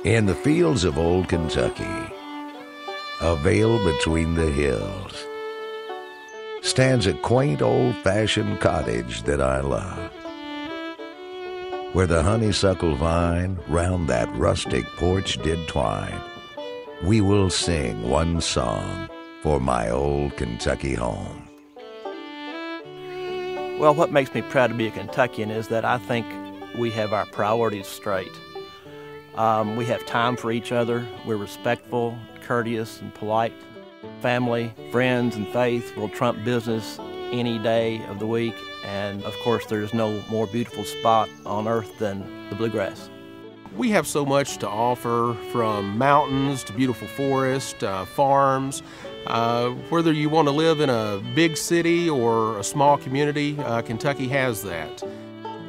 In the fields of old Kentucky, a vale between the hills, stands a quaint old-fashioned cottage that I love, where the honeysuckle vine round that rustic porch did twine. We will sing one song for my old Kentucky home. Well, what makes me proud to be a Kentuckian is that I think we have our priorities straight. We have time for each other. We're respectful, courteous, and polite. Family, friends, and faith will trump business any day of the week. And of course, there's no more beautiful spot on earth than the bluegrass. We have so much to offer, from mountains to beautiful forests, farms. Whether you want to live in a big city or a small community, Kentucky has that.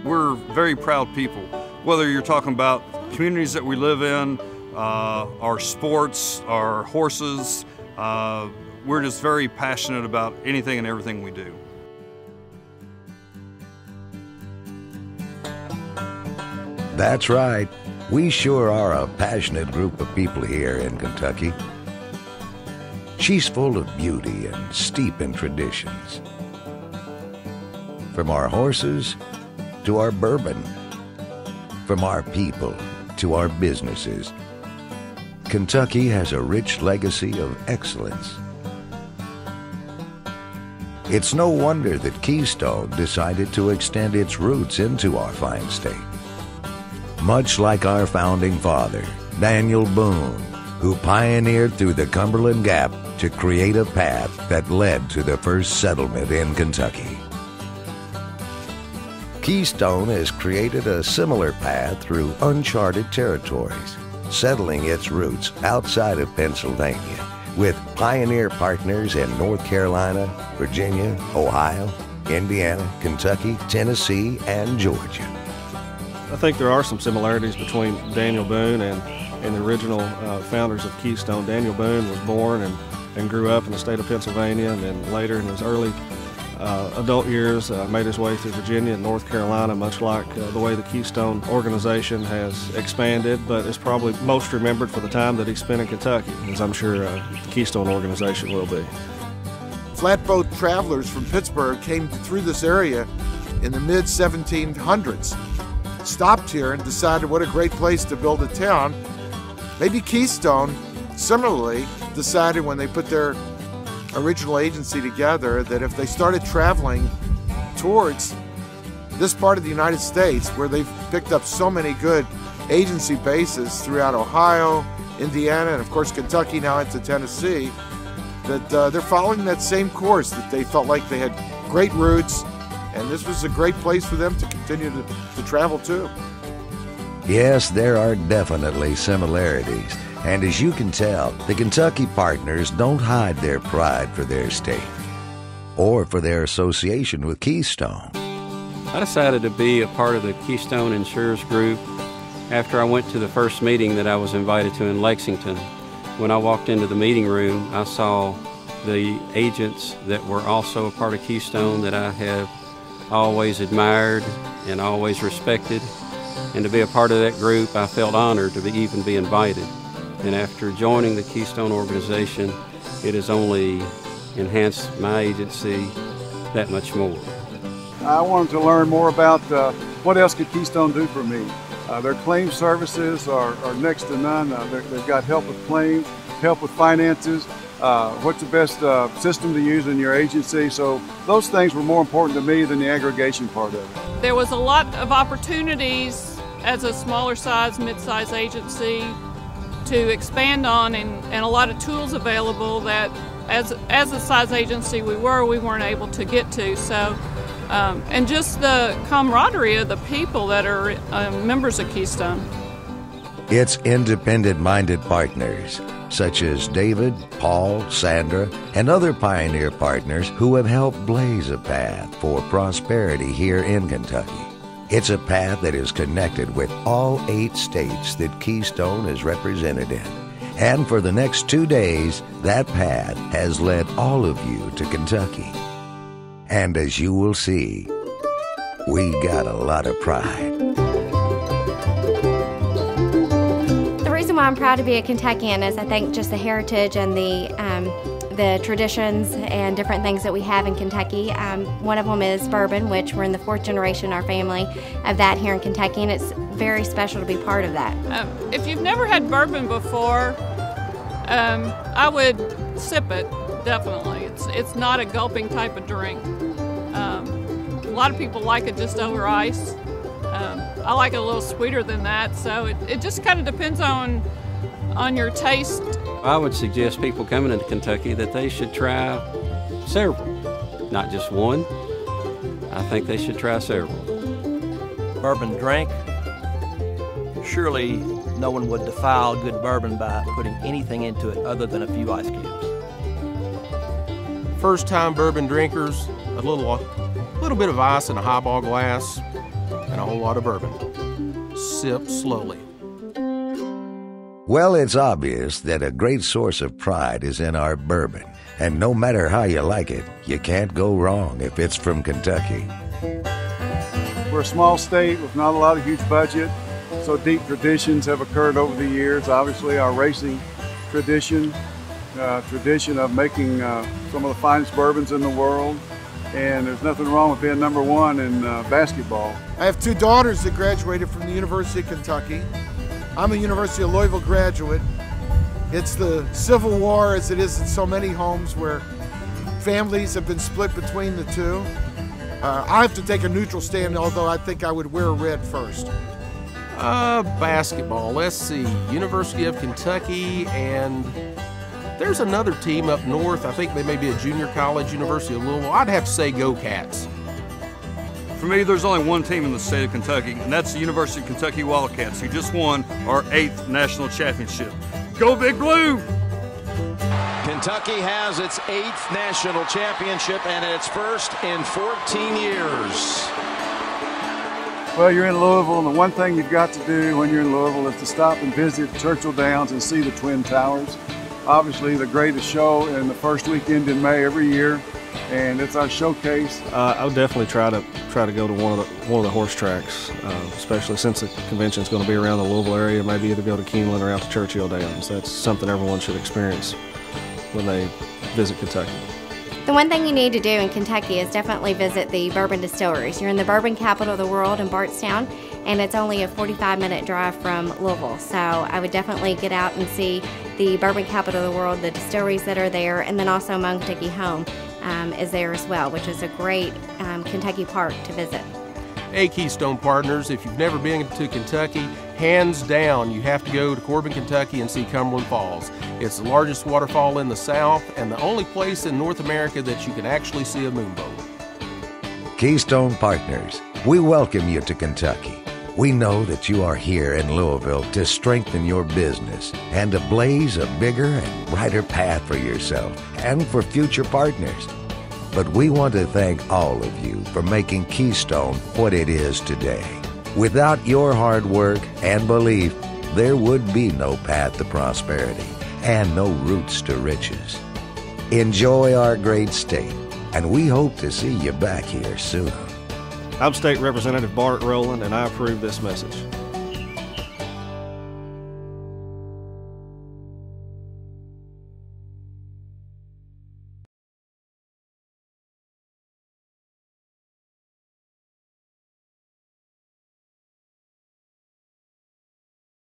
We're very proud people. Whether you're talking about communities that we live in, our sports, our horses, we're just very passionate about anything and everything we do. That's right. We sure are a passionate group of people here in Kentucky. She's full of beauty and steep in traditions. From our horses to our bourbon, from our people to our businesses, Kentucky has a rich legacy of excellence. It's no wonder that Keystone decided to extend its roots into our fine state. Much like our founding father, Daniel Boone, who pioneered through the Cumberland Gap to create a path that led to the first settlement in Kentucky. Keystone has created a similar path through uncharted territories, settling its roots outside of Pennsylvania, with pioneer partners in North Carolina, Virginia, Ohio, Indiana, Kentucky, Tennessee, and Georgia. I think there are some similarities between Daniel Boone and the original founders of Keystone. Daniel Boone was born and grew up in the state of Pennsylvania, and then later in his early adult years made his way through Virginia and North Carolina, much like the way the Keystone organization has expanded, but is probably most remembered for the time that he spent in Kentucky, as I'm sure the Keystone organization will be. Flatboat travelers from Pittsburgh came through this area in the mid-1700s, stopped here and decided what a great place to build a town. Maybe Keystone similarly decided when they put their original agency together that if they started traveling towards this part of the United States, where they've picked up so many good agency bases throughout Ohio, Indiana, and of course Kentucky, now into Tennessee, that they're following that same course, that they felt like they had great roots, and this was a great place for them to continue to travel to. Yes, there are definitely similarities. And as you can tell, the Kentucky partners don't hide their pride for their state or for their association with Keystone. I decided to be a part of the Keystone Insurers group after I went to the first meeting that I was invited to in Lexington. When I walked into the meeting room, I saw the agents that were also a part of Keystone that I have always admired and always respected. And to be a part of that group, I felt honored to even be invited. And after joining the Keystone organization, it has only enhanced my agency that much more. I wanted to learn more about what else could Keystone do for me. Their claim services are next to none. They've got help with claims, help with finances, what's the best system to use in your agency. So those things were more important to me than the aggregation part of it. There was a lot of opportunities as a smaller size, mid-size agency to expand on, and a lot of tools available that as a size agency we weren't able to get to. So and just the camaraderie of the people that are members of Keystone. It's independent-minded partners such as David, Paul, Sandra, and other pioneer partners who have helped blaze a path for prosperity here in Kentucky. It's a path that is connected with all 8 states that Keystone is represented in. And for the next 2 days, that path has led all of you to Kentucky. And as you will see, we got a lot of pride. The reason why I'm proud to be a Kentuckian is I think just the heritage and the traditions and different things that we have in Kentucky. One of them is bourbon, which we're in the 4th generation in our family of that here in Kentucky, and it's very special to be part of that. If you've never had bourbon before, I would sip it, definitely. It's not a gulping type of drink. A lot of people like it just over ice. I like it a little sweeter than that, so it just kind of depends on your taste. I would suggest people coming into Kentucky that they should try several, not just one. I think they should try several. Bourbon drink. Surely no one would defile good bourbon by putting anything into it other than a few ice cubes. First-time bourbon drinkers, a little bit of ice in a highball glass, and a whole lot of bourbon. Sip slowly. Well, it's obvious that a great source of pride is in our bourbon. And no matter how you like it, you can't go wrong if it's from Kentucky. We're a small state with not a lot of huge budget, so deep traditions have occurred over the years. Obviously, our racing tradition of making some of the finest bourbons in the world. And there's nothing wrong with being #1 in basketball. I have 2 daughters that graduated from the University of Kentucky. I'm a University of Louisville graduate. It's the Civil War, as it is in so many homes, where families have been split between the two. I have to take a neutral stand, although I think I would wear red first. Basketball, let's see, University of Kentucky, and there's another team up north. I think they may be a junior college, University of Louisville. I'd have to say go Cats. For me, there's only one team in the state of Kentucky, and that's the University of Kentucky Wildcats, who just won our 8th national championship. Go Big Blue! Kentucky has its 8th national championship and its first in 14 years. Well, you're in Louisville, and the one thing you've got to do when you're in Louisville is to stop and visit Churchill Downs and see the Twin Towers. Obviously, the greatest show in the first weekend in May every year, and it's our showcase. I would definitely try to go to one of the horse tracks, especially since the convention's going to be around the Louisville area. Maybe either go to Keeneland or out to Churchill Downs. That's something everyone should experience when they visit Kentucky. The one thing you need to do in Kentucky is definitely visit the bourbon distilleries. You're in the bourbon capital of the world in Bardstown, and it's only a 45-minute drive from Louisville. So I would definitely get out and see the bourbon capital of the world, the distilleries that are there, and then also Moan Kentucky Home is there as well, which is a great Kentucky park to visit. Hey, Keystone partners, if you've never been to Kentucky, hands down, you have to go to Corbin, Kentucky and see Cumberland Falls. It's the largest waterfall in the South and the only place in North America that you can actually see a moonboat. Keystone partners, we welcome you to Kentucky. We know that you are here in Louisville to strengthen your business and to blaze a bigger and brighter path for yourself and for future partners. But we want to thank all of you for making Keystone what it is today. Without your hard work and belief, there would be no path to prosperity and no roots to riches. Enjoy our great state, and we hope to see you back here soon. I'm State Representative Bart Rowland, and I approve this message.